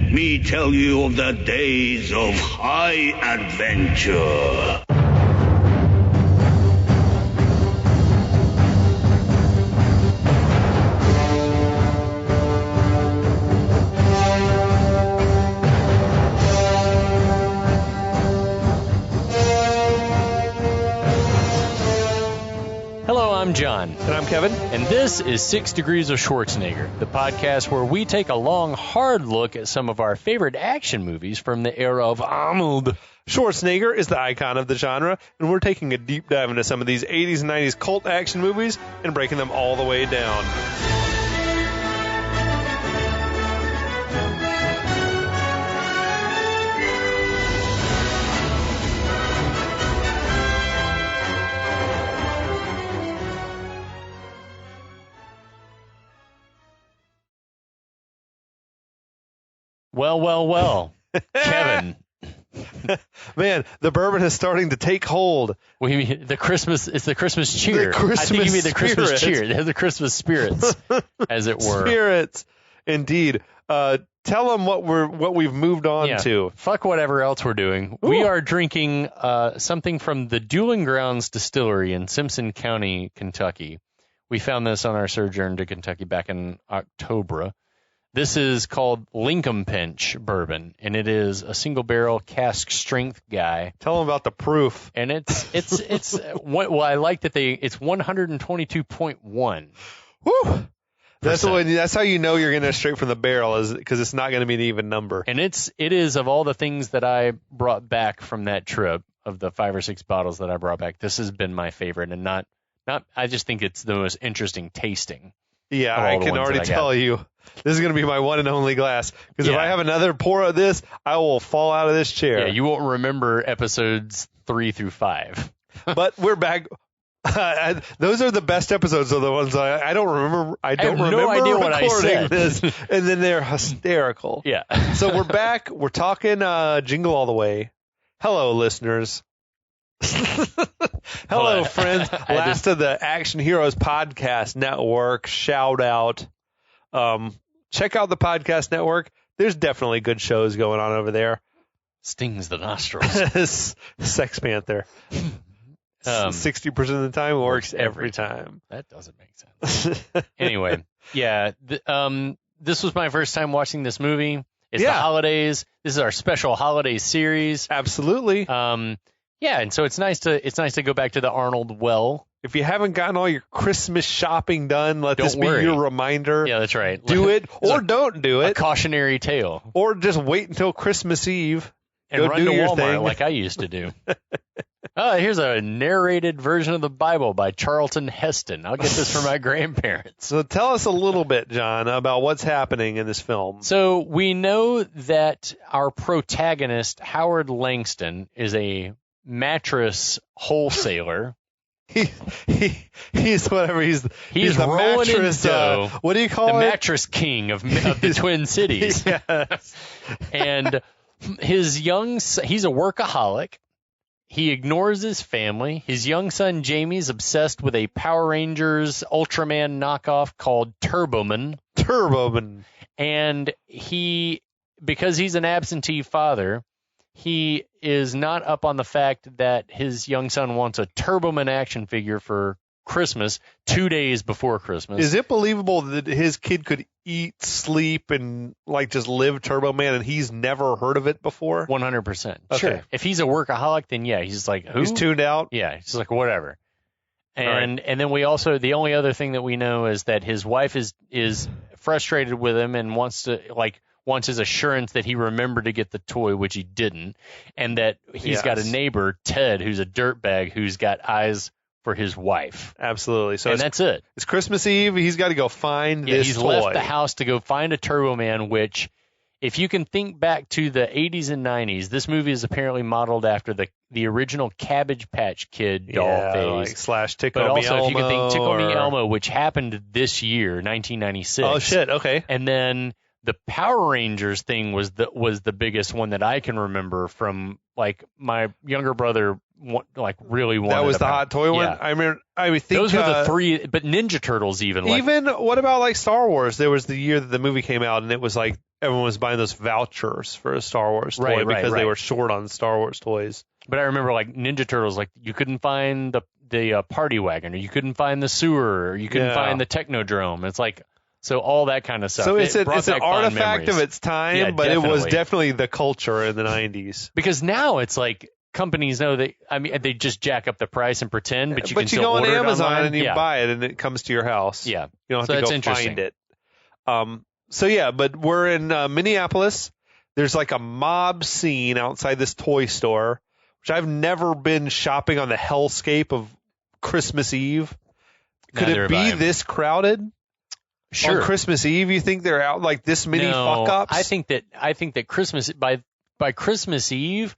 let me tell you of the days of high adventure. I'm John. And I'm Kevin. And this is 6 Degrees of Schwarzenegger, the podcast where we take a long, hard look at some of our favorite action movies from the era of Arnold. Schwarzenegger is the icon of the genre, and we're taking a deep dive into some of these 80s and 90s cult action movies and breaking them all the way down. Well. Kevin. Man, the bourbon is starting to take hold. It's the Christmas cheer. I think you mean the Christmas cheer. They're the Christmas spirits, as it were. Spirits, indeed. Tell them what we've moved on to. Fuck whatever else we're doing. Ooh. We are drinking something from the Dueling Grounds Distillery in Simpson County, Kentucky. We found this on our sojourn to Kentucky back in October. This is called Lincoln Pinch bourbon, and it is a single barrel cask strength guy. Tell them about the proof. And it's well, I like that it's 122.1. Woo! That's how you know you're getting it straight from the barrel, is because it's not going to be an even number. And it is of all the things that I brought back from that trip, of the 5 or 6 bottles that I brought back, this has been my favorite, and not I just think it's the most interesting tasting. Yeah, I can already tell you. This is going to be my one and only glass. Because if I have another pour of this, I will fall out of this chair. Yeah, you won't remember episodes 3 through 5. But we're back. Those are the best episodes, are the ones I don't remember. I have no idea what I said. This, and then they're hysterical. Yeah. So we're back. We're talking Jingle All the Way. Hello, listeners. Hello, friends. Last of the Action Heroes Podcast Network. Shout out. Check out the podcast network. There's definitely good shows going on over there. Stings the nostrils. Sex Panther. 60% of the time works every time. That doesn't make sense. Anyway, yeah. This was my first time watching this movie. It's the holidays. This is our special holiday series. Absolutely. Yeah, and so it's nice to go back to the Arnold well. If you haven't gotten all your Christmas shopping done, let this be your reminder. Yeah, that's right. Do it or don't do it. A cautionary tale. Or just wait until Christmas Eve and run to Walmart like I used to do. Here's a narrated version of the Bible by Charlton Heston. I'll get this for my grandparents. So tell us a little bit, John, about what's happening in this film. So we know that our protagonist, Howard Langston, is a mattress wholesaler. He's whatever. He's the mattress. What do you call it? The mattress king of the Twin Cities. Yes. And he's a workaholic. He ignores his family. His young son Jamie's obsessed with a Power Rangers Ultraman knockoff called Turboman. And because he's an absentee father, he is not up on the fact that his young son wants a Turboman action figure for Christmas 2 days before Christmas. Is it believable that his kid could eat, sleep, and just live Turboman, and he's never heard of it before? 100%. Okay. Sure. If he's a workaholic, then yeah, he's like, who? He's tuned out? Yeah, he's like, whatever. And then we also, the only other thing that we know is that his wife is frustrated with him and wants his assurance that he remembered to get the toy, which he didn't, and that he's got a neighbor, Ted, who's a dirtbag, who's got eyes for his wife. Absolutely. So that's it. It's Christmas Eve. He's got to go find this he's toy. Left the house to go find a Turboman, which, if you can think back to the 80s and 90s, this movie is apparently modeled after the original Cabbage Patch Kid doll phase. Slash Tickle Me Elmo. But also, if you can think Tickle Me Elmo, which happened this year, 1996. Oh, shit. Okay. And then the Power Rangers thing was the biggest one that I can remember from, my younger brother really wanted. That was the about. hot toy one. Yeah. I think Those were the three. But Ninja Turtles even. What about like Star Wars? There was the year that the movie came out, and it was like everyone was buying those vouchers for a Star Wars toy because they were short on Star Wars toys. But I remember like Ninja Turtles, like you couldn't find the party wagon, or you couldn't find the sewer, or you couldn't find the Technodrome. It's like. So all that kind of stuff. So it's an artifact of its time, but definitely. It was definitely the culture in the 90s. Because now it's like companies know they just jack up the price and pretend, but you can still order it online. But you go on Amazon and you buy it and it comes to your house. Yeah. You don't have to go find it. But we're in Minneapolis. There's like a mob scene outside this toy store, which I've never been shopping on the hellscape of Christmas Eve. Could it be this crowded? Sure. On Christmas Eve, you think they're out like this many fuck-ups? I think that Christmas by Christmas Eve,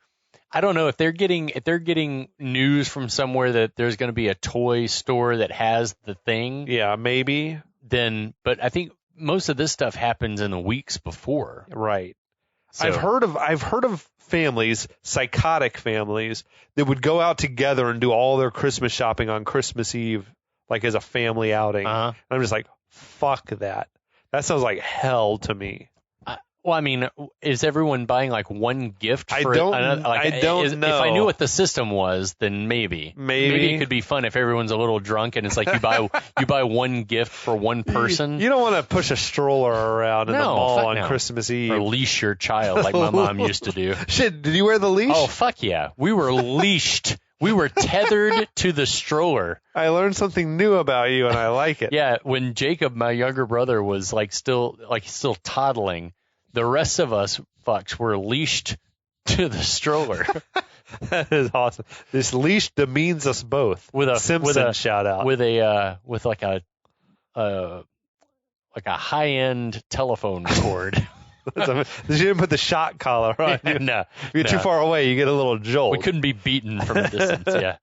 I don't know if they're getting news from somewhere that there's going to be a toy store that has the thing. Yeah, maybe. But I think most of this stuff happens in the weeks before. Right. So, I've heard of families, psychotic families, that would go out together and do all their Christmas shopping on Christmas Eve, like as a family outing. And I'm just like, fuck that. That sounds like hell to me. Well, I mean, is everyone buying like one gift? I don't know. If I knew what the system was, then maybe it could be fun if everyone's a little drunk and it's like you buy one gift for one person. You don't want to push a stroller around in the mall on Christmas Eve. Or leash your child like my mom used to do. Shit, did you wear the leash? Oh, fuck yeah. We were leashed. We were tethered to the stroller. I learned something new about you, and I like it. Yeah, when Jacob, my younger brother, was still toddling, the rest of us fucks were leashed to the stroller. That is awesome. This leash demeans us both. With a Simpson shout out. With like a high-end telephone cord. You didn't put the shot collar on. No. If you're too far away, you get a little jolt. We couldn't be beaten from a distance, yeah.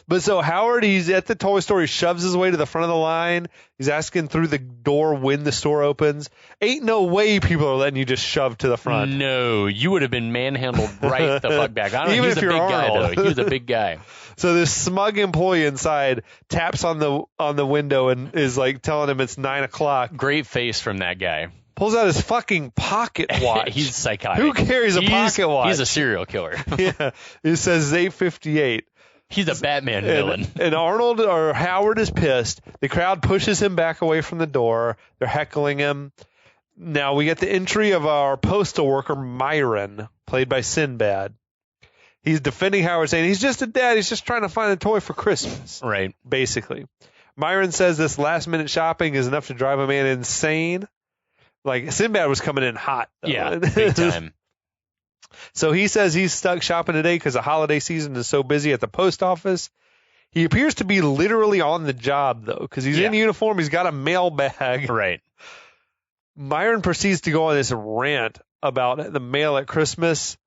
But so Howard, he's at the toy store. He shoves his way to the front of the line. He's asking through the door when the store opens. Ain't no way people are letting you just shove to the front. No, you would have been manhandled right the fuck back. I don't know. Even He's if a you're big Arnold. guy, though. He was a big guy. So this smug employee inside taps on the window and is like telling him it's 9:00. Great face from that guy. Pulls out his fucking pocket watch. He's psychotic. Who carries a pocket watch? He's a serial killer. Yeah. It says 8:58. He's a Batman villain. And Arnold or Howard is pissed. The crowd pushes him back away from the door. They're heckling him. Now we get the entry of our postal worker, Myron, played by Sinbad. He's defending Howard, saying he's just a dad. He's just trying to find a toy for Christmas. Right. Basically. Myron says this last-minute shopping is enough to drive a man insane. Like, Sinbad was coming in hot, though. Yeah, big time. So he says he's stuck shopping today because the holiday season is so busy at the post office. He appears to be literally on the job, though, because he's in uniform. He's got a mail bag. Right. Myron proceeds to go on this rant about the mail at Christmas,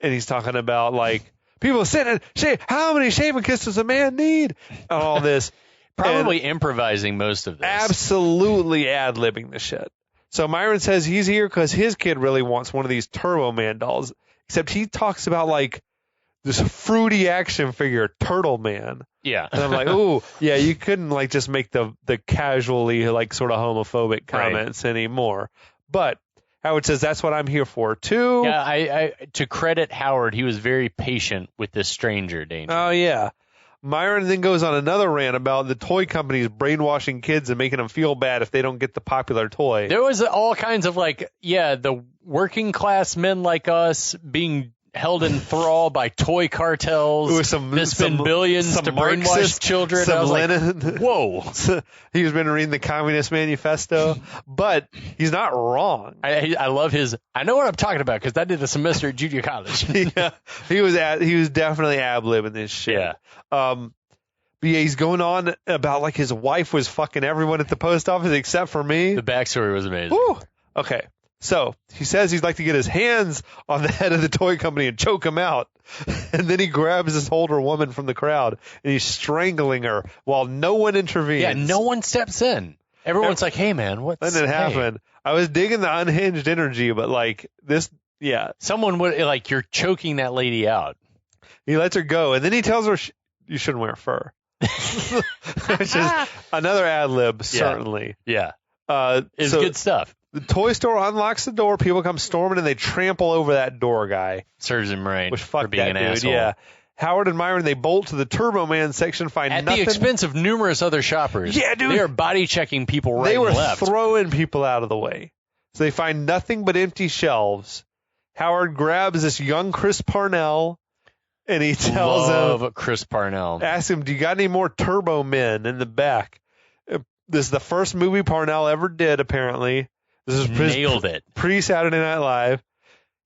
and he's talking about, like, people sitting, how many shaving kits does a man need? And all this. Probably improvising most of this. Absolutely ad-libbing the shit. So Myron says he's here because his kid really wants one of these Turbo Man dolls, except he talks about, like, this fruity action figure, Turtle Man. Yeah. And I'm like, ooh, yeah, you couldn't, like, just make the casually, like, sort of homophobic comments anymore. But Howard says that's what I'm here for, too. Yeah, I to credit Howard, he was very patient with this stranger, Danger. Oh, yeah. Myron then goes on another rant about the toy companies brainwashing kids and making them feel bad if they don't get the popular toy. There was all kinds of, like, the working class men like us being held in thrall by toy cartels that spend billions to brainwash children. I was Lenin. Like, whoa. He's been reading the Communist Manifesto, but he's not wrong. I love his. I know what I'm talking about because I did a semester at junior college. Yeah, he was definitely ab-libbing this shit. Yeah. But yeah, he's going on about, like, his wife was fucking everyone at the post office except for me. The backstory was amazing. Woo. Okay. So he says he'd like to get his hands on the head of the toy company and choke him out. And then he grabs this older woman from the crowd and he's strangling her while no one intervenes. Yeah, no one steps in. Everyone's like, hey, man, what's that didn't happen. I was digging the unhinged energy, but, like, this, yeah. Someone would, like, you're choking that lady out. He lets her go, and then he tells her you shouldn't wear fur. Which is another ad lib, certainly. Yeah. It's so good stuff. The toy store unlocks the door. People come storming, and they trample over that door guy. Serves him right. Which fuck for being that an dude. asshole. Yeah. Howard and Myron, they bolt to the Turbo Man section, find at nothing. the expense of numerous other shoppers. Yeah, dude. They are body checking people right They were and left. throwing people out of the way. So they find nothing but empty shelves. Howard grabs this young Chris Parnell, and he tells Love Chris Parnell. asks him, do you got any more Turbo Men in the back? This is the first movie Parnell ever did, apparently. This is Nailed it. Pre-Saturday Night Live.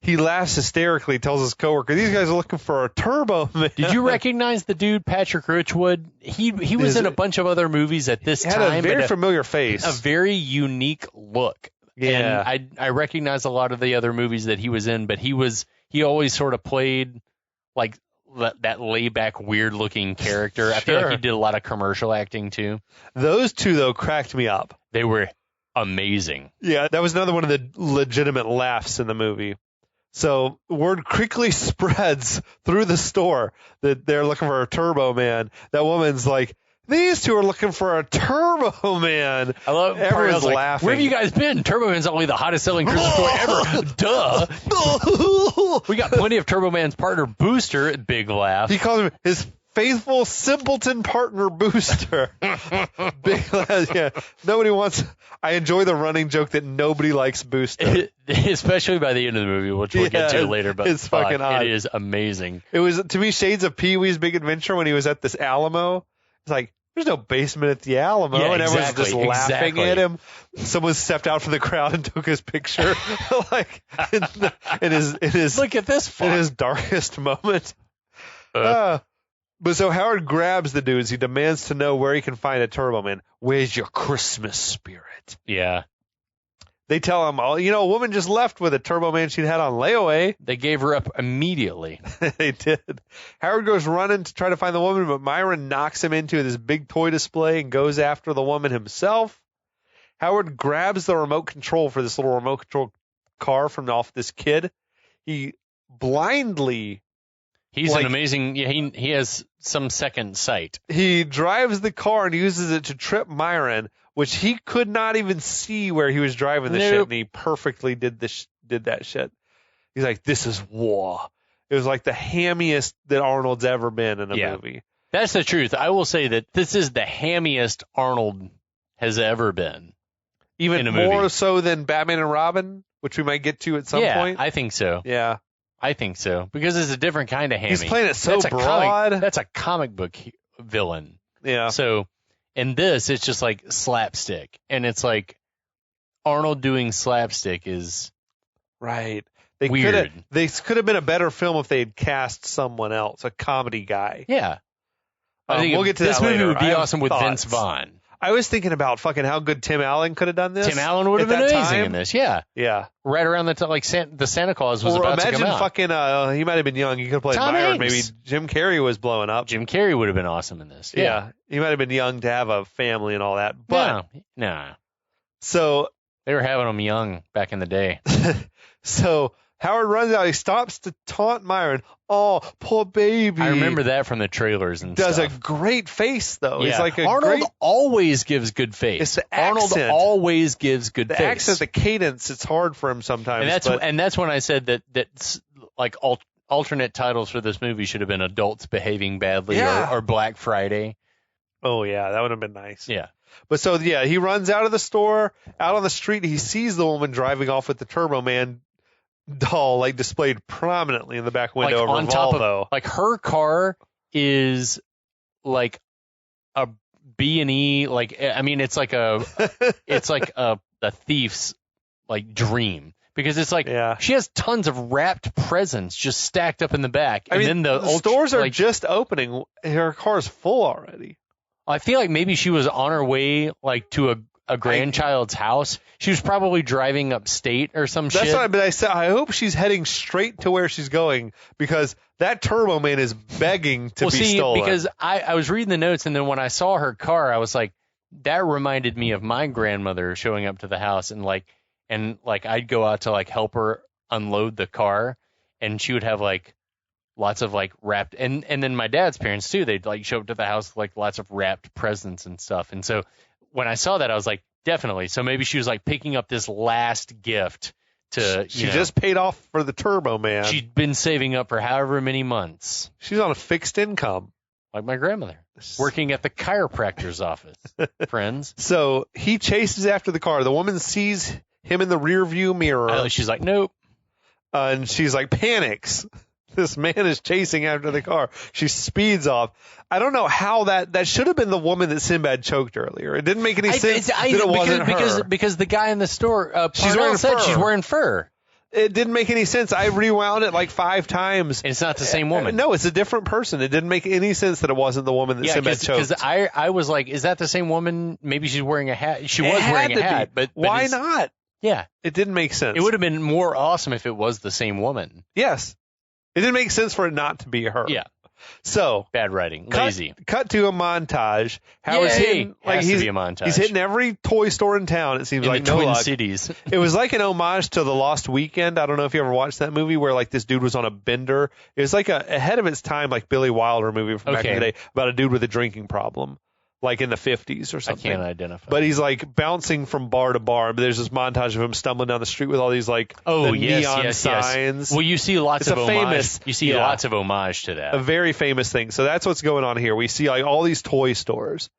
He laughs hysterically, tells his coworker, these guys are looking for a Turbo Man. Did you recognize the dude, Patrick Richwood? He was in a bunch of other movies at this He had time. a very familiar face. A very unique look. Yeah. And I recognize a lot of the other movies that he was in, but he always sort of played like that laid-back, weird-looking character. I feel like he did a lot of commercial acting, too. Those two, though, cracked me up. They were amazing. Yeah, that was another one of the legitimate laughs in the movie. So word quickly spreads through the store that they're looking for a Turbo Man. That woman's like, these two are looking for a Turbo Man. I love everyone's like, laughing. Where have you guys been? Turbo Man's only the hottest selling cruiser toy ever. Duh. We got plenty of Turbo Man's partner Booster. Big laugh. He calls him his faithful simpleton partner Booster. Big laugh. Yeah. Nobody wants. I enjoy the running joke that nobody likes Booster. Especially by the end of the movie, which we'll get to later. But it's fucking odd. It is amazing. It was, to me, shades of Pee-wee's Big Adventure when he was at this Alamo. It's like, there's no basement at the Alamo, Yeah, and everyone's just laughing exactly. at him. Someone stepped out from the crowd and took his picture, like in his look at this fuck. in his darkest moment. But so Howard grabs the dudes. He demands to know where he can find a Turbo Man. Where's your Christmas spirit? Yeah. They tell him, oh, a woman just left with a Turbo Man she'd had on layaway. They gave her up immediately. They did. Howard goes running to try to find the woman, but Myron knocks him into this big toy display and goes after the woman himself. Howard grabs the remote control for this little remote control car from off this kid. He blindly... He's an amazing... Yeah, he has some second sight. He drives the car and uses it to trip Myron, which he could not even see where he was driving the shit, and he perfectly did that shit. He's like, this is war. It was like the hammiest that Arnold's ever been in a movie. That's the truth. I will say that this is the hammiest Arnold has ever been. Even more so than Batman and Robin, which we might get to at some point. Yeah, I think so. Yeah. I think so. Because it's a different kind of hammy. He's playing it so broad. That's a comic book villain. Yeah. So in this, it's just like slapstick. And it's like Arnold doing slapstick is right. Weird. They could have been a better film if they had cast someone else, a comedy guy. Yeah. I think we'll get to this that movie later. would be awesome with Vince Vaughn. I was thinking about fucking how good Tim Allen could have done this. Tim Allen would have been amazing in this. Yeah. Yeah. Right around the time, like the Santa Claus was about to come out. Imagine fucking, he might have been young. He could have played Tom Myron. Hanks. Maybe Jim Carrey was blowing up. Jim Carrey would have been awesome in this. Yeah. He might have been young to have a family and all that. But no. So they were having him young back in the day. So Howard runs out. He stops to taunt Myron. Oh, poor baby. I remember that from the trailers and Does stuff. a great face, though. Yeah. He's like Arnold always gives good face. It's the Arnold accent. always gives good face. The accent, the cadence, it's hard for him sometimes. And that's when I said that's like alternate titles for this movie should have been Adults Behaving Badly or Black Friday. Oh, yeah, that would have been nice. Yeah. But so, yeah, he runs out of the store, out on the street. He sees the woman driving off with the Turbo Man doll, like, displayed prominently in the back window of her Volvo. Like, her car is like a B&E, like, I mean, it's like a thief's, like, dream. Because it's like, she has tons of wrapped presents just stacked up in the back. I mean, then the stores are just opening. Her car's full already. I feel like maybe she was on her way, like, to a grandchild's house. She was probably driving upstate or some shit. That's what I said. I hope she's heading straight to where she's going, because that Turbo Man is begging to be stolen. Because I was reading the notes, and then when I saw her car, I was like, that reminded me of my grandmother showing up to the house, and I'd go out to, like, help her unload the car, and she would have, like, lots of like wrapped, and then my dad's parents too. They'd like show up to the house with, like lots of wrapped presents and stuff. And so when I saw that, I was like, definitely. So maybe she was like picking up this last gift to. She just paid off for the Turbo Man. She'd been saving up for however many months. She's on a fixed income. Like my grandmother, working at the chiropractor's office, friends. So he chases after the car. The woman sees him in the rear view mirror. She's like, nope. And she's like, panics. This man is chasing after the car. She speeds off. I don't know how that should have been the woman that Sinbad choked earlier. It didn't make any sense that it wasn't her. Because the guy in the store, she's wearing said fur. She's wearing fur. It didn't make any sense. I rewound it like 5 times. And it's not the same woman. No, it's a different person. It didn't make any sense that it wasn't the woman that Sinbad choked. Because I was like, is that the same woman? Maybe she's wearing a hat. She was wearing a hat. But why not? Yeah. It didn't make sense. It would have been more awesome if it was the same woman. Yes. It didn't make sense for it not to be her. Yeah. So bad writing, lazy. Cut to a montage. Howard's hitting, like has to be a montage. He's hitting every toy store in town. It seems in like the no Twin luck. Cities. It was like an homage to The Lost Weekend. I don't know if you ever watched that movie where like this dude was on a bender. It was like ahead of its time, like Billy Wilder movie from back in the day about a dude with a drinking problem, like in the 50s or something. I can't identify. But he's like bouncing from bar to bar. But there's this montage of him stumbling down the street with all these like neon signs. Well, you see lots of famous. You see lots of homage to that. A very famous thing. So that's what's going on here. We see like all these toy stores,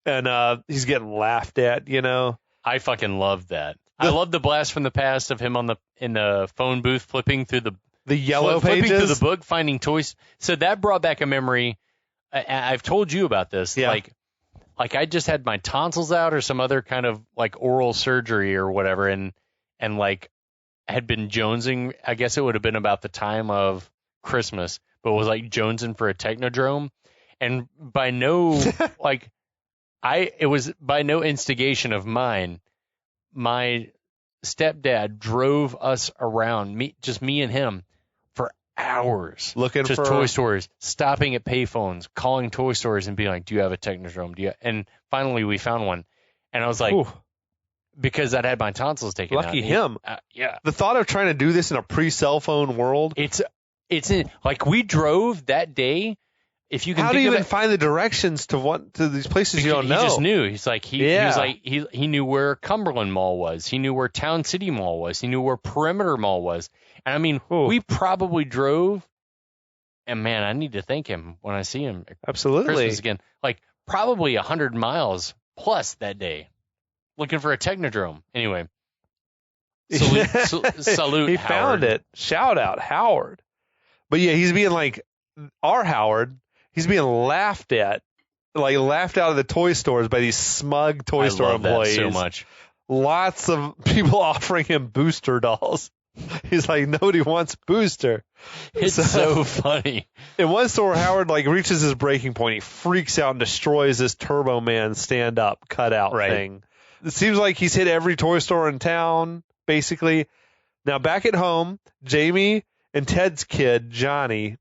and he's getting laughed at. You know. I fucking love that. I love the blast from the past of him in the phone booth flipping through the yellow pages, flipping through the book, finding toys. So that brought back a memory. I've told you about this. Yeah. Like I just had my tonsils out or some other kind of like oral surgery or whatever, and like had been jonesing. I guess it would have been about the time of Christmas, but was like jonesing for a Technodrome, and by no it was by no instigation of mine. My stepdad drove us around, me and him, for hours looking just for toy stores, stopping at payphones, calling toy stores and being like, do you have a Technodrome? And finally we found one. And I was like, ooh. Because I'd had my tonsils taken out. Lucky him. Yeah. The thought of trying to do this in a pre-cell phone world. It's like we drove that day. If you can how do you even find the directions to these places you don't know? He just knew. He's like he was like he knew where Cumberland Mall was. He knew where Town City Mall was. He knew where Perimeter Mall was. And I mean, we probably drove. And man, I need to thank him when I see him. Absolutely. Christmas again, like probably 100 miles plus that day, looking for a Technodrome. Anyway, salute. He Howard. found it. Shout out Howard. But yeah, he's being like our Howard. He's being laughed at, like laughed out of the toy stores by these smug toy store employees. That so much. Lots of people offering him Booster dolls. He's like, nobody wants Booster. It's so funny. In one store, Howard like reaches his breaking point. He freaks out and destroys this Turbo Man stand-up cutout thing. It seems like he's hit every toy store in town, basically. Now back at home, Jamie and Ted's kid Johnny.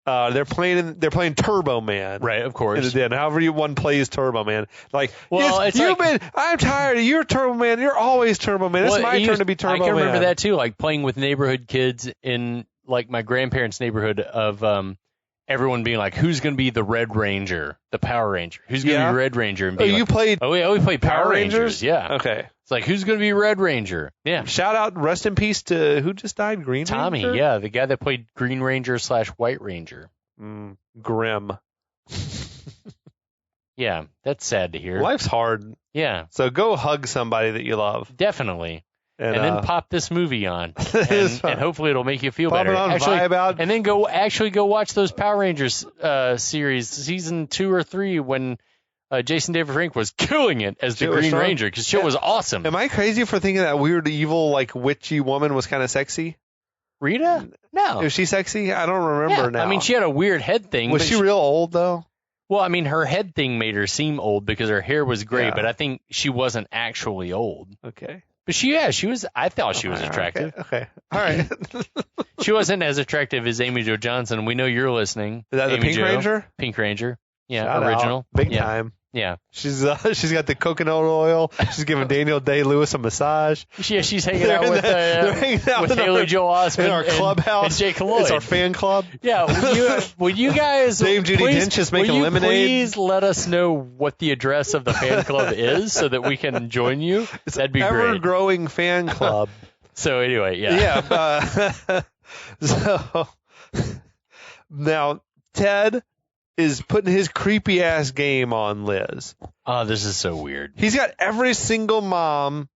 They're playing Turbo Man. Right, of course. And however one plays Turbo Man. Like, well, I'm tired of your Turbo Man. You're always Turbo Man. It's my turn to be Turbo Man. I can remember that too, like playing with neighborhood kids in like my grandparents' neighborhood of everyone being like, who's going to be the Red Ranger, the Power Ranger? Who's going to be Red Ranger? And being you played we played Power Rangers? Yeah. Okay. It's like, who's going to be Red Ranger? Yeah. Shout out, rest in peace to who just died? Green Tommy, Ranger? yeah, the guy that played Green Ranger / White Ranger. Grim. Yeah, that's sad to hear. Life's hard. Yeah. So go hug somebody that you love. Definitely. And then pop this movie on, and hopefully it'll make you feel pop better. It on, vibe out. And then go watch those Power Rangers series, season 2 or 3, when Jason David Frank was killing it as the Green Ranger, because shit was awesome. Am I crazy for thinking that weird, evil, like witchy woman was kind of sexy? Rita? No. Is she sexy? I don't remember now. I mean, she had a weird head thing. Was she real old though? Well, I mean, her head thing made her seem old because her hair was gray, but I think she wasn't actually old. Okay. But she was. I thought she was attractive. Okay. All right. She wasn't as attractive as Amy Jo Johnson. We know you're listening. Is that Amy the Pink Ranger? Pink Ranger. Yeah, Shout original. Out. Big time. Yeah. She's got the coconut oil. She's giving Daniel Day-Lewis a massage. Yeah, she's hanging out with Haley Joel Osment in our clubhouse. and Jake Lloyd. It's our fan club. Yeah, would you guys Dame Judi Dench is making lemonade. Please let us know what the address of the fan club is so that we can join you? That'd be great. Ever-growing fan club. So anyway, yeah. Yeah. So now Ted is putting his creepy ass game on Liz. Oh, this is so weird. He's got every single mom,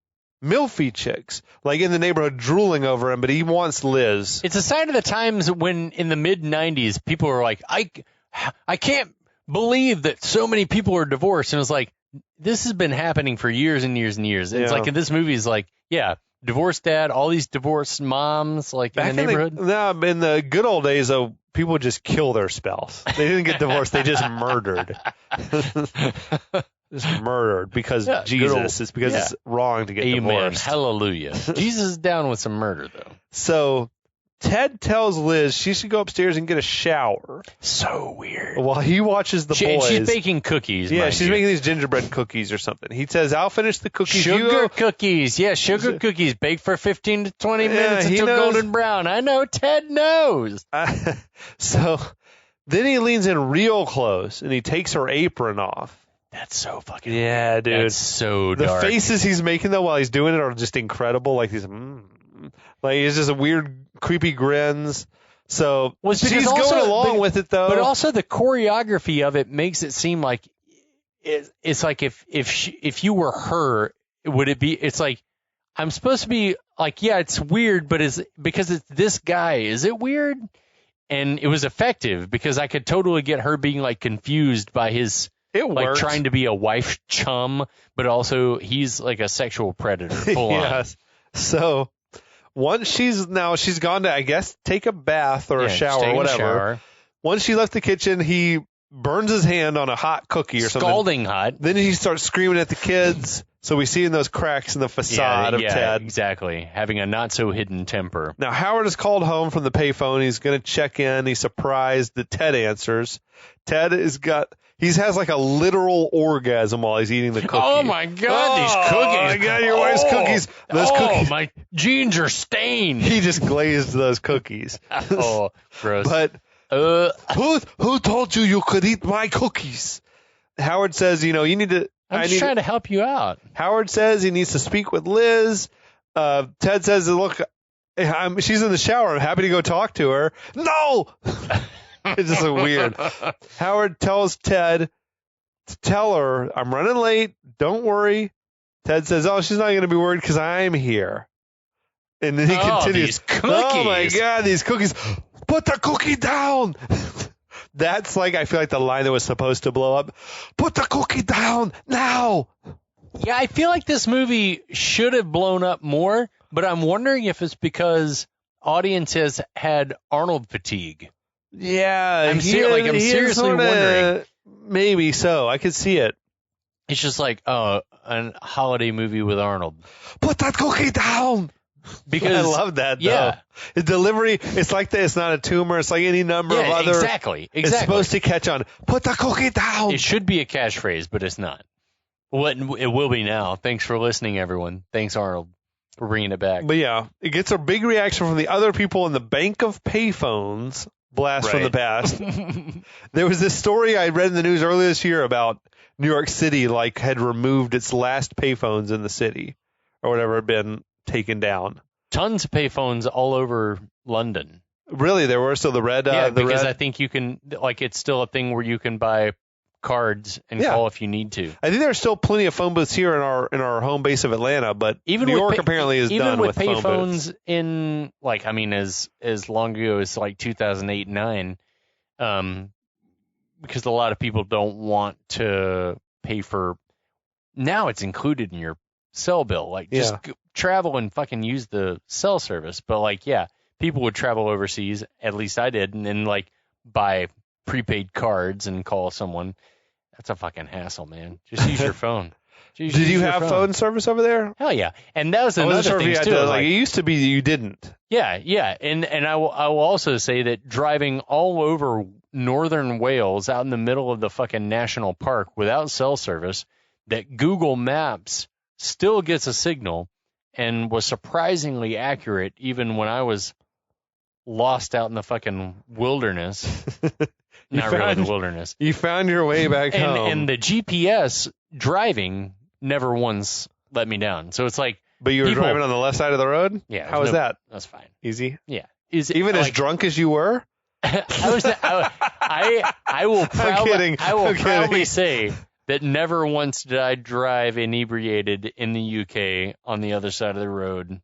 milfy chicks, like in the neighborhood drooling over him, but he wants Liz. It's a sign of the times when in the mid-'90s people were like, I can't believe that so many people are divorced. And it's like, this has been happening for years and years and years. It's like in this movie is like, yeah, divorced dad, all these divorced moms, like Back in the neighborhood. In the good old days, though, people would just kill their spouse. They didn't get divorced. They just murdered. Just murdered because Jesus. It's because it's wrong to get divorced. Hallelujah. Jesus is down with some murder, though. So Ted tells Liz she should go upstairs and get a shower. So weird. While he watches the boys. She's baking cookies. Yeah, she's making these gingerbread cookies or something. He says, I'll finish the cookies. Sugar cookies. Yeah, sugar cookies. Bake for 15 to 20 minutes until golden brown. I know. Ted knows. So then he leans in real close and he takes her apron off. That's so fucking weird. Dude. That's so dark. The faces he's making, though, while he's doing it are just incredible. Like these, like he's just a weird, creepy grins. So she's going along with it, though. But also the choreography of it makes it seem like it's like if you were her, would it be? It's like I'm supposed to be like, yeah, it's weird, but because it's this guy, is it weird? And it was effective because I could totally get her being like confused by his. It like works. Trying to be a wife chum, but also he's like a sexual predator. Full yes. On. So once she's gone to, I guess, take a bath or a shower or whatever. Once she left the kitchen, he burns his hand on a hot cookie or something. Scalding hot. Then he starts screaming at the kids. So we see in those cracks in the facade of Ted. Exactly. Having a not so hidden temper. Now Howard is called home from the payphone. He's going to check in. He's surprised that Ted answers. Ted has like a literal orgasm while he's eating the cookie. Oh my God, these cookies. Oh my God, your wife's cookies. Those cookies. My jeans are stained. He just glazed those cookies. Oh, gross. But who told you could eat my cookies? Howard says, you need to. I'm just trying to help you out. Howard says he needs to speak with Liz. Ted says, look, she's in the shower. I'm happy to go talk to her. No! It's just so weird. Howard tells Ted to tell her, I'm running late. Don't worry. Ted says, oh, she's not going to be worried because I'm here. And then he continues, these cookies. Oh, my God, these cookies. Put the cookie down. That's like, I feel like the line that was supposed to blow up. Put the cookie down now. Yeah, I feel like this movie should have blown up more, but I'm wondering if it's because audiences had Arnold fatigue. Yeah, I'm seriously wondering. Maybe so. I could see it. It's just like, a holiday movie with Arnold. Put that cookie down. Because I love that, though. Yeah. The delivery, it's like that. It's not a tumor. It's like any number of other. Exactly. It's supposed to catch on. Put the cookie down. It should be a catchphrase, but it's not. Well, it will be now. Thanks for listening, everyone. Thanks, Arnold, for bringing it back. But yeah, it gets a big reaction from the other people in the bank of payphones. Blast from the past. There was this story I read in the news earlier this year about New York City, had removed its last payphones in the city or whatever had been taken down. Tons of payphones all over London. Really, there were still the red. Because I think you can, it's still a thing where you can buy cards and call if you need to. I think there's still plenty of phone booths here in our home base of Atlanta, but even New York apparently is done with phone phones booths. In as long ago as 2008, 2009, because a lot of people don't want to pay for. Now it's included in your cell bill. Just travel and fucking use the cell service. But people would travel overseas. At least I did, and then buy prepaid cards and call someone. That's a fucking hassle, man. Just use your phone. Just Did use you your have phone service over there? Hell yeah. And that was I another wasn't sure if thing you had too. to, Like, it used to be that you didn't. yeah. And I will also say that driving all over northern Wales out in the middle of the fucking national park without cell service, that Google Maps still gets a signal and was surprisingly accurate even when I was lost out in the fucking wilderness. Not really the wilderness. You found your way back home. And the GPS driving never once let me down. So it's like, but you were driving on the left side of the road? Yeah. How was that? That's fine. Easy? Yeah. Even as drunk as you were? I will proudly, kidding. say that never once did I drive inebriated in the UK on the other side of the road.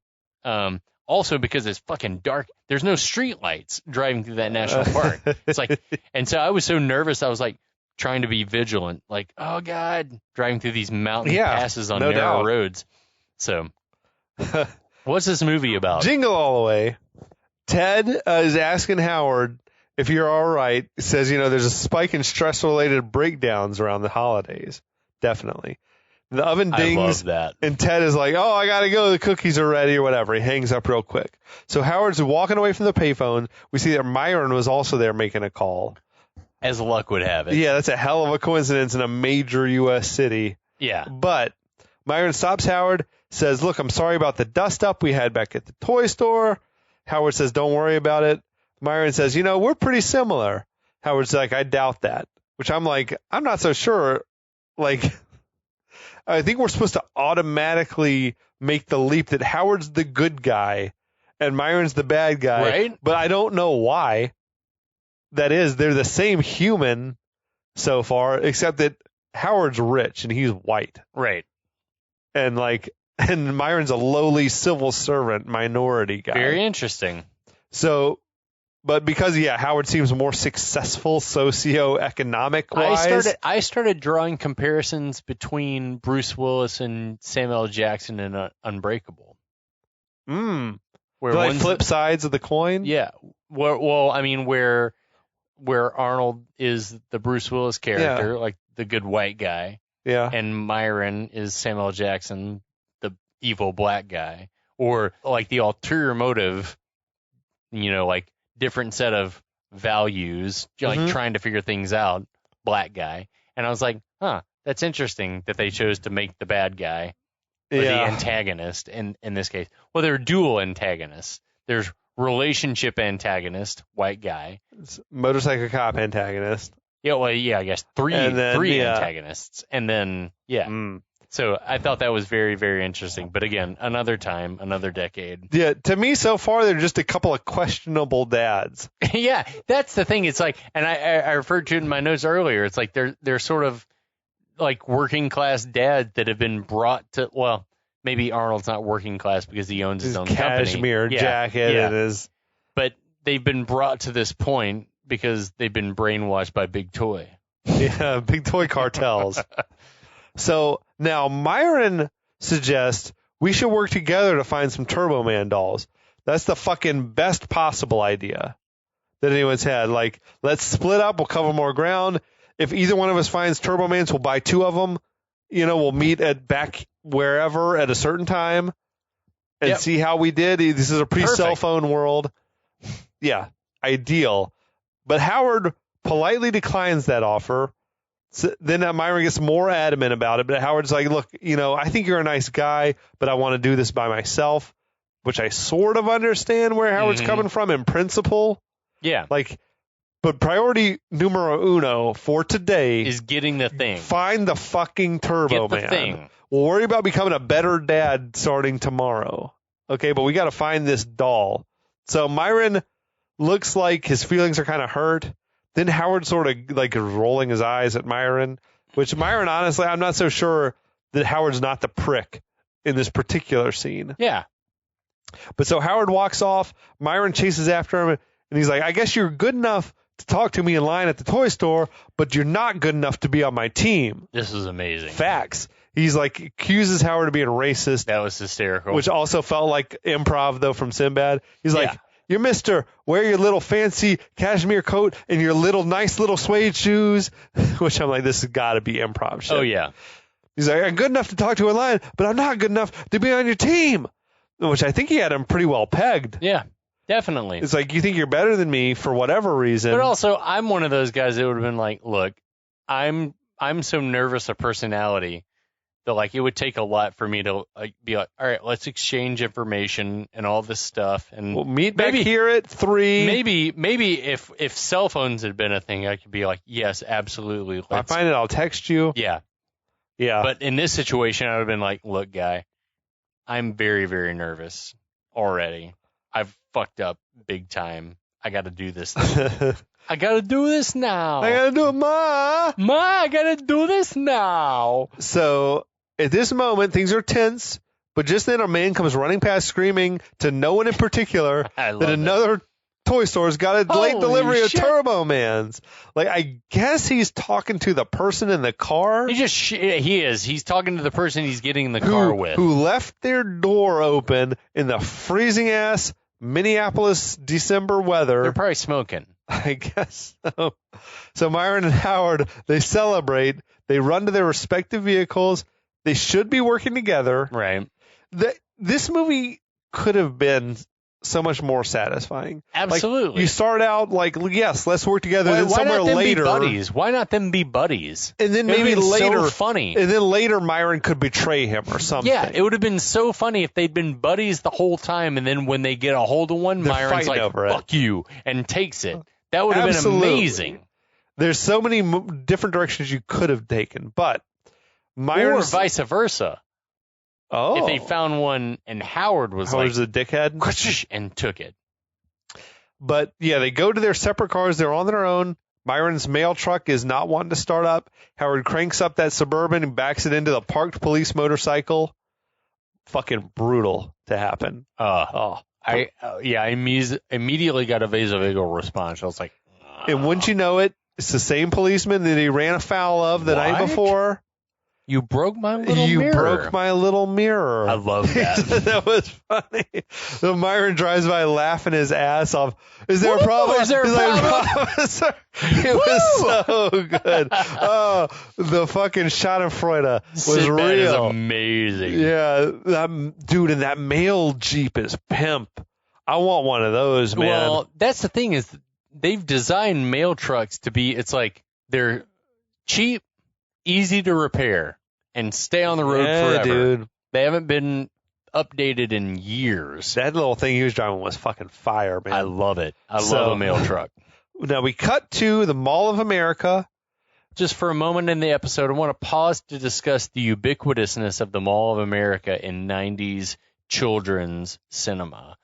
Also because it's fucking dark. There's no street lights driving through that national park. It's like, and so I was so nervous. I was like trying to be vigilant, like, oh God, driving through these mountain passes on narrow roads. So what's this movie about? Jingle All the Way. Ted is asking Howard if you're all right. He says, there's a spike in stress-related breakdowns around the holidays. Definitely. The oven dings. I love that. And Ted is like, oh, I got to go. The cookies are ready or whatever. He hangs up real quick. So Howard's walking away from the payphone. We see that Myron was also there making a call. As luck would have it. Yeah, that's a hell of a coincidence in a major U.S. city. Yeah. But Myron stops Howard, says, look, I'm sorry about the dust-up we had back at the toy store. Howard says, don't worry about it. Myron says, we're pretty similar. Howard's like, I doubt that. Which I'm like, I'm not so sure. Like, I think we're supposed to automatically make the leap that Howard's the good guy and Myron's the bad guy. Right. But I don't know why that is. They're the same human so far, except that Howard's rich and he's white. Right. And Myron's a lowly civil servant minority guy. Very interesting. So, but because, Howard seems more successful socioeconomic wise. I started drawing comparisons between Bruce Willis and Samuel L. Jackson in Unbreakable. Where Where flip sides of the coin? Yeah. Where Arnold is the Bruce Willis character, like the good white guy. Yeah. And Myron is Samuel L. Jackson, the evil black guy. Or like the ulterior motive, like different set of values, like trying to figure things out, black guy. And I was like, that's interesting that they chose to make the bad guy the antagonist in this case. Well, there are dual antagonists. There's relationship antagonist, white guy. It's motorcycle cop antagonist. Yeah, well, I guess three antagonists. And then, So I thought that was very, very interesting. But again, another time, another decade. Yeah, to me so far, they're just a couple of questionable dads. Yeah, that's the thing. It's like, and I referred to it in my notes earlier. It's like they're sort of like working class dads that have been brought to, well, maybe Arnold's not working class because he owns his own cashmere company. jacket and his. But they've been brought to this point because they've been brainwashed by Big Toy. Yeah, big toy cartels. So now Myron suggests we should work together to find some Turbo Man dolls. That's the fucking best possible idea that anyone's had. Like, let's split up. We'll cover more ground. If either one of us finds Turbo Mans, we'll buy two of them. We'll meet at back wherever at a certain time and see how we did. This is a pre-cell phone world. Yeah, ideal. But Howard politely declines that offer. So then Myron gets more adamant about it, but Howard's like, look, I think you're a nice guy, but I want to do this by myself, which I sort of understand where Howard's coming from in principle. Yeah. But priority numero uno for today is getting the thing. Find the fucking Turbo Man. Thing. We'll worry about becoming a better dad starting tomorrow. Okay, but we got to find this doll. So Myron looks like his feelings are kind of hurt. Then Howard sort of is rolling his eyes at Myron, which Myron, honestly, I'm not so sure that Howard's not the prick in this particular scene. Yeah. But so Howard walks off. Myron chases after him, and he's like, I guess you're good enough to talk to me in line at the toy store, but you're not good enough to be on my team. This is amazing. Facts. He's accuses Howard of being racist. That was hysterical. Which also felt like improv, though, from Sinbad. He's like, you're Mr. Wear your little fancy cashmere coat and your nice little suede shoes. Which I'm like, this has got to be improv shit. Oh, yeah. He's like, I'm good enough to talk to a lion, but I'm not good enough to be on your team. Which I think he had him pretty well pegged. Yeah, definitely. It's like, you think you're better than me for whatever reason. But also, I'm one of those guys that would have been like, look, I'm so nervous of personality that like it would take a lot for me to like be like, all right, let's exchange information and all this stuff, and we'll meet back here at 3. Maybe if cell phones had been a thing, I could be like, yes, absolutely. If I find it, I'll text you. Yeah. But in this situation, I would have been like, look, guy, I'm very, very nervous already. I've fucked up big time. I got to do this. I got to do this now. I got to do it, Ma. Ma, I got to do this now. So at this moment, things are tense, but just then a man comes running past screaming to no one in particular that another toy store's got a late delivery of Turbo Mans. Like, I guess he's talking to the person in the car. He is. He's talking to the person he's getting in the car with. Who left their door open in the freezing-ass Minneapolis December weather. They're probably smoking. I guess so. So Myron and Howard, they celebrate. They run to their respective vehicles. They should be working together. Right. This movie could have been so much more satisfying. Absolutely. Like, you start out like, yes, let's work together. Then somewhere later, why not them be buddies? And then maybe later, so funny. And then later, Myron could betray him or something. Yeah, it would have been so funny if they'd been buddies the whole time, and then when they get a hold of one, Myron's like, "Fuck you," and takes it. That would have been amazing. There's so many different directions you could have taken, but Myron's, or vice versa. Oh, if they found one and Howard's a dickhead and took it. But yeah, they go to their separate cars. They're on their own. Myron's mail truck is not wanting to start up. Howard cranks up that Suburban and backs it into the parked police motorcycle. Fucking brutal to happen. I immediately got a vasovagal response. I was like, and wouldn't you know it, it's the same policeman that he ran afoul of the night before. You broke my little mirror. You broke my little mirror. I love that. That was funny. So Myron drives by laughing his ass off. Is there a problem? Is there a problem? Officer. It was so good. Oh, the fucking Schadenfreude was real. That is amazing. Yeah, dude, and that mail Jeep is pimp. I want one of those, man. Well, that's the thing is they've designed mail trucks to be, it's like they're cheap, easy to repair, and stay on the road forever. Dude. They haven't been updated in years. That little thing he was driving was fucking fire, man. I love it. I love a mail truck. Now we cut to the Mall of America. Just for a moment in the episode, I want to pause to discuss the ubiquitousness of the Mall of America in 90s children's cinema.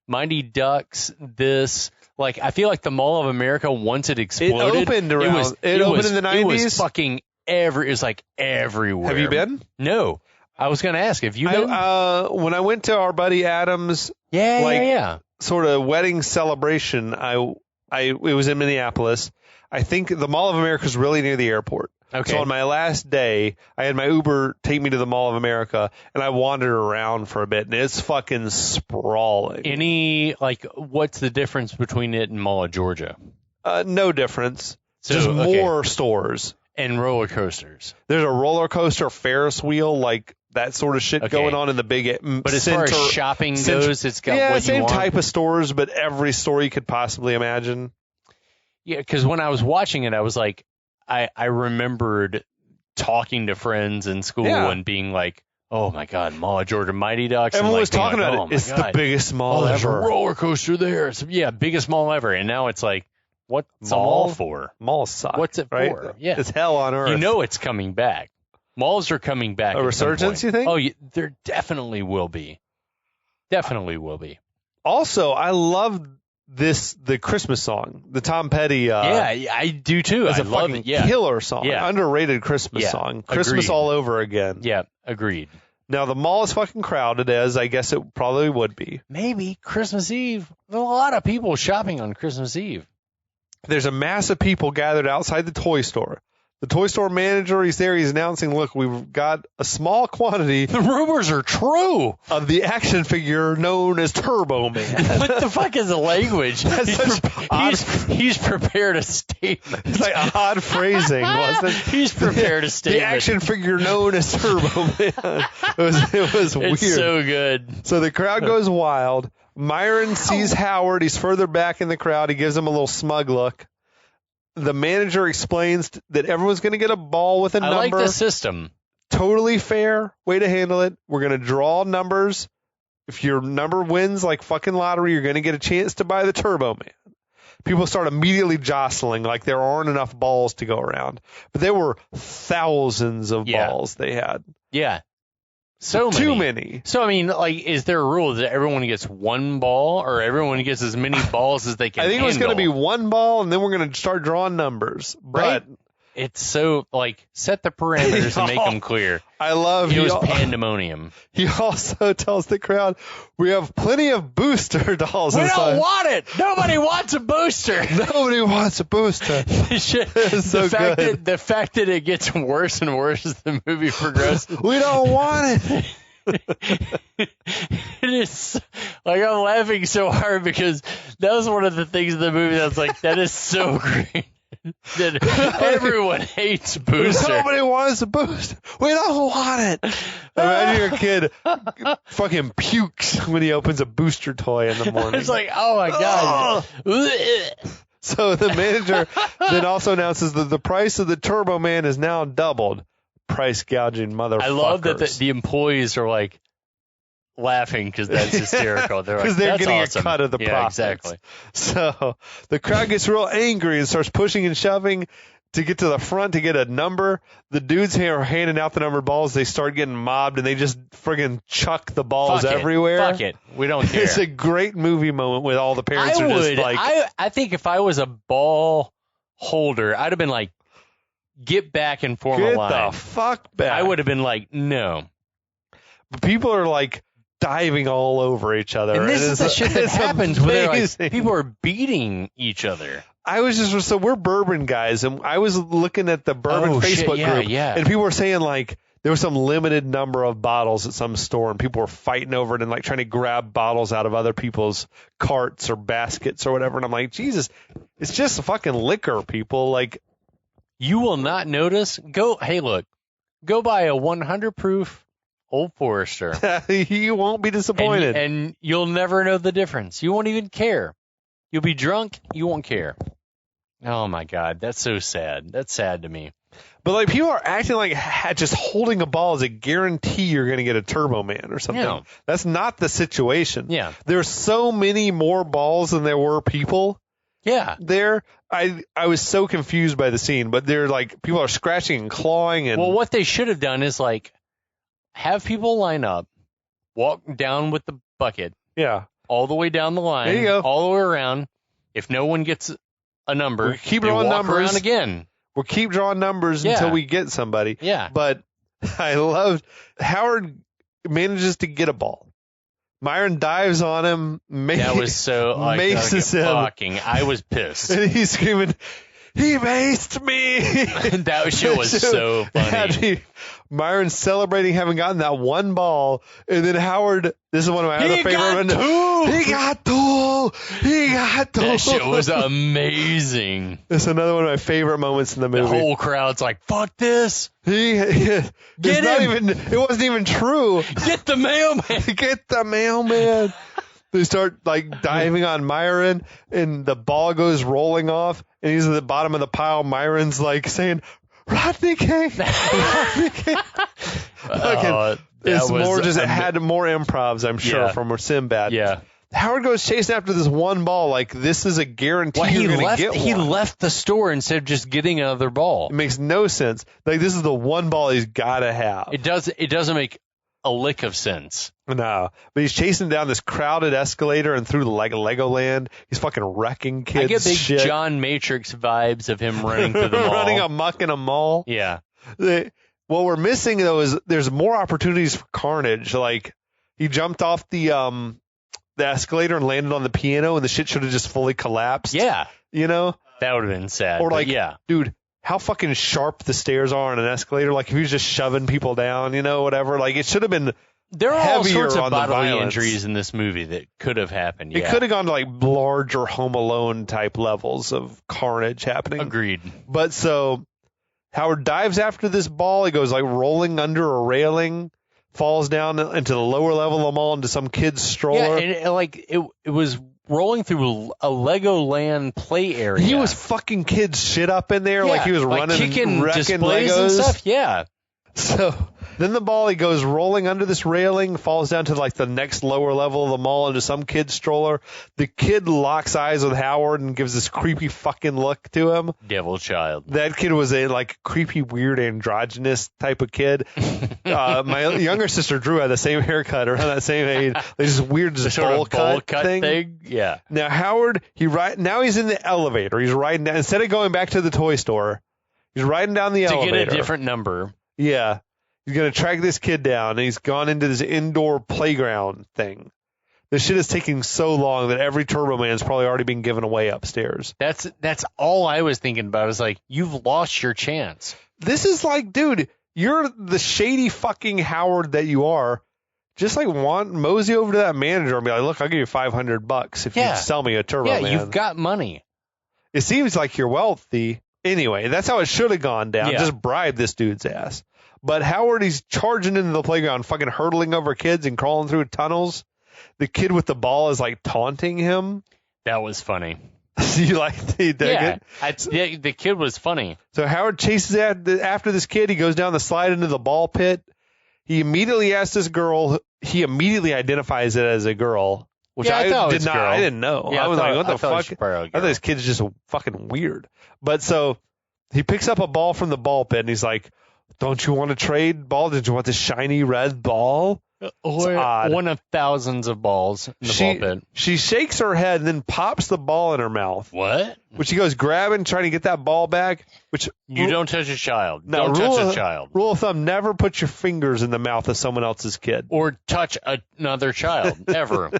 Mighty Ducks, this, like, I feel like the Mall of America, once it exploded, it opened in the 90s. It was fucking it was like everywhere. Have you been? No. I was going to ask, have you been? When I went to our buddy Adam's, sort of wedding celebration, it was in Minneapolis. I think the Mall of America is really near the airport. Okay. So on my last day, I had my Uber take me to the Mall of America, and I wandered around for a bit, and it's fucking sprawling. What's the difference between it and Mall of Georgia? No difference. Just more stores. And roller coasters. There's a roller coaster, Ferris wheel, like that sort of shit going on in the big But as far as shopping goes, it's got what you want. Same type of stores, but every store you could possibly imagine. Yeah, because when I was watching it, I was like, I remembered talking to friends in school and being like, oh my God, Mall of Georgia, Mighty Ducks. Everyone was talking about it. It's the biggest mall ever. There's a roller coaster there. So, biggest mall ever. And now it's like, what's a mall for? Malls suck. What's it for? Yeah. It's hell on earth. You know it's coming back. Malls are coming back. A resurgence, you think? Oh, there definitely will be. Definitely will be. Also, I love the Christmas song, the Tom Petty. I do too. It's a fucking killer song. Yeah. Underrated Christmas song. Christmas all over again. Yeah, agreed. Now, the mall is fucking crowded, as I guess it probably would be. Maybe Christmas Eve. There's a lot of people shopping on Christmas Eve. There's a mass of people gathered outside the toy store. The toy store manager, he's there. He's announcing, look, we've got a small quantity The rumors are true. of the action figure known as Turbo Man. What the fuck is the language? He's prepared a statement. It's like odd phrasing, wasn't it? He's prepared a statement. The action figure known as Turbo Man. It was weird. It's so good. So the crowd goes wild. Myron sees Howard. He's further back in the crowd. He gives him a little smug look. The manager explains that everyone's going to get a ball with a number. I like the system. Totally fair way to handle it. We're going to draw numbers. If your number wins like fucking lottery, you're going to get a chance to buy the Turbo Man. People start immediately jostling like there aren't enough balls to go around. But there were thousands of balls they had. Yeah. So many. Too many. So, I mean, like, is there a rule that everyone gets one ball or everyone gets as many balls as they can I think it was going to be handle? one ball, and then we're going to start drawing numbers. Right? But It's so, like, set the parameters and make them clear. I love It was pandemonium. He also tells the crowd, we have plenty of booster dolls We inside. don't want it. Nobody wants a booster. Nobody wants a booster. So good. The fact that it gets worse and worse as the movie progresses. We don't want it. It is like I'm laughing so hard because that was one of the things in the movie that was like, that is so great. That everyone hates booster. Nobody wants a booster. We don't want it. Imagine your kid fucking pukes when he opens a booster toy in the morning. It's like, oh my god. So the manager then also announces that the price of the Turbo Man is now doubled. Price gouging motherfuckers. I love that the employees are like laughing because that's hysterical. They're like, they're that's getting awesome. a cut of the profits. Exactly. So the crowd gets real angry and starts pushing and shoving to get to the front to get a number. The dudes here are handing out the numbered balls. They start getting mobbed and they just friggin' chuck the balls Fuck it. everywhere. Fuck it. We don't care. It's a great movie moment with all the parents are just like. I think if I was a ball holder, I'd have been like, get back and form a line. Get the fuck back. I would have been like, no. But people are like diving all over each other. And this is the shit that happens where they're like, amazing. people are beating each other. I was just, so we're bourbon guys, and I was looking at the bourbon Facebook group, and people were saying like there was some limited number of bottles at some store, and people were fighting over it and like trying to grab bottles out of other people's carts or baskets or whatever. And I'm like, Jesus, it's just fucking liquor, people. Like, you will not notice. Hey, look, go buy a 100 proof Old Forester. You won't be disappointed, and you'll never know the difference. You won't even care. You'll be drunk. You won't care. Oh my God, that's so sad. That's sad to me. But like people are acting like just holding a ball is a guarantee you're going to get a Turbo Man or something. Yeah. That's not the situation. Yeah. There's so many more balls than there were people. Yeah. There, I was so confused by the scene, but they're like people are scratching and clawing and. Well, what they should have done is like have people line up, walk down with the bucket. Yeah. All the way down the line. There you go. All the way around. If no one gets a number, we keep they drawing walk numbers around again. We'll keep drawing numbers until we get somebody. Yeah. But I loved Howard manages to get a ball. Myron dives on him. That was so like, maces him. Fucking, I was pissed. And he's screaming, he maced me. That shit was so funny. Myron celebrating having gotten that one ball, and then Howard, this is one of my other favorite ones. He got two. He got two. That shit was amazing. It's another one of my favorite moments in the movie. The whole crowd's like, fuck this. It wasn't even true. Get the mailman. Get the mailman. They start like diving on Myron, and the ball goes rolling off, and he's at the bottom of the pile. Myron's like saying, Rodney King. Rodney King. It had more improvs, I'm sure, from Sinbad. Yeah. Howard goes chasing after this one ball like this is a guarantee you're going to get one. He left the store instead of just getting another ball. It makes no sense. Like this is the one ball he's got to have. It doesn't make a lick of sense. No, but he's chasing down this crowded escalator and through like Legoland. He's fucking wrecking kids. I get big shit. John Matrix vibes of him running through the mall. Running amok in a mall. Yeah. What we're missing though is there's more opportunities for carnage. Like he jumped off the escalator and landed on the piano, and the shit should have just fully collapsed. Yeah. You know? That would have been sad. Or like, yeah. dude, how fucking sharp the stairs are on an escalator. Like, if he was just shoving people down, whatever. Like, it should have been There are all heavier sorts of on the bodily violence. injuries in this movie that could have happened. It could have gone to, like, larger Home Alone type levels of carnage happening. Agreed. But so Howard dives after this ball. He goes, like, rolling under a railing, falls down into the lower level of the mall into some kid's stroller. Yeah, and it was rolling through a Legoland play area. He was fucking kids shit up in there, like he was running kicking and wrecking displays Legos and stuff. Yeah. So then the ball, he goes rolling under this railing, falls down to like the next lower level of the mall into some kid's stroller. The kid locks eyes with Howard and gives this creepy fucking look to him. Devil child. That kid was a like creepy, weird, androgynous type of kid. My younger sister Drew had the same haircut around that same age. Like this weird just bowl cut thing. Yeah. Now Howard, now he's in the elevator. He's riding down, instead of going back to the toy store, he's riding down the elevator. To get a different number. Yeah. He's going to track this kid down, and he's gone into this indoor playground thing. This shit is taking so long that every Turbo Man's probably already been given away upstairs. That's all I was thinking about. Is like, you've lost your chance. This is like, dude, you're the shady fucking Howard that you are. Just like mosey over to that manager and be like, look, I'll give you $500 if you sell me a Turbo Man. Yeah, you've got money. It seems like you're wealthy. Anyway, that's how it should have gone down. Yeah. Just bribe this dude's ass. But Howard, he's charging into the playground, fucking hurdling over kids and crawling through tunnels. The kid with the ball is like taunting him. That was funny. You like the kid was funny. So Howard chases after this kid. He goes down the slide into the ball pit. He immediately asks this girl. He immediately identifies it as a girl, which I didn't know. Yeah, I was like, what the fuck? I thought this kid's just fucking weird. But so he picks up a ball from the ball pit and he's like, don't you want to trade ball? Did you want this shiny red ball? One of thousands of balls in the ball pit. She shakes her head and then pops the ball in her mouth. What? Which he goes grabbing, trying to get that ball back. Which you don't touch a child. No, don't touch a child. Rule of thumb: never put your fingers in the mouth of someone else's kid, or touch another child ever.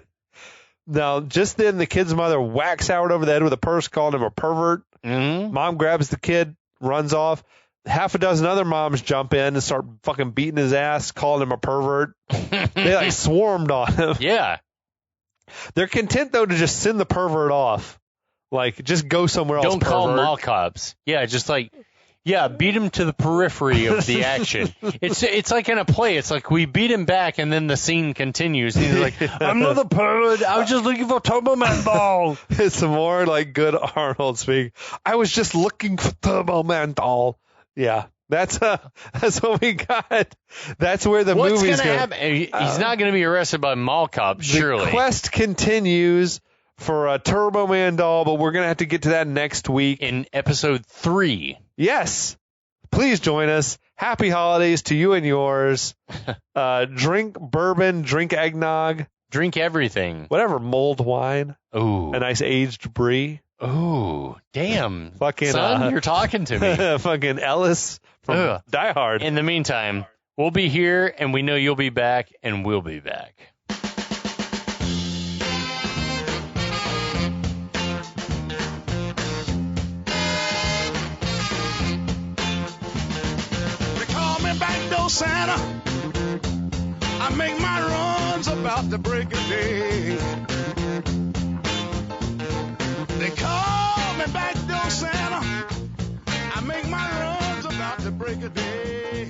Now, just then, the kid's mother whacks Howard over the head with a purse, calling him a pervert. Mm-hmm. Mom grabs the kid, runs off. Half a dozen other moms jump in and start fucking beating his ass, calling him a pervert. They like swarmed on him. Yeah. They're content though to just send the pervert off. Like, just go somewhere else. Don't call mall cops. Yeah, just like, beat him to the periphery of the action. It's like in a play. It's like we beat him back and then the scene continues. And he's like, I'm not a pervert. I was just looking for Turbo Man ball. It's more like good Arnold speak. I was just looking for Turbo Man doll. Yeah, that's what we got. That's where the movie's going to happen. He's not going to be arrested by mall cops, surely. The quest continues for a Turbo Man doll, but we're going to have to get to that next week. In episode 3. Yes. Please join us. Happy holidays to you and yours. Drink bourbon, drink eggnog. Drink everything. Whatever, mulled wine. Ooh. A nice aged brie. Ooh, damn. Fucking, son, you're talking to me. Fucking Ellis from Die Hard. In the meantime, we'll be here, and we know you'll be back, and we'll be back. They call me backdoor Santa. I make my runs about the break of day. They call me backdoor Santa. I make my runs about the break of day.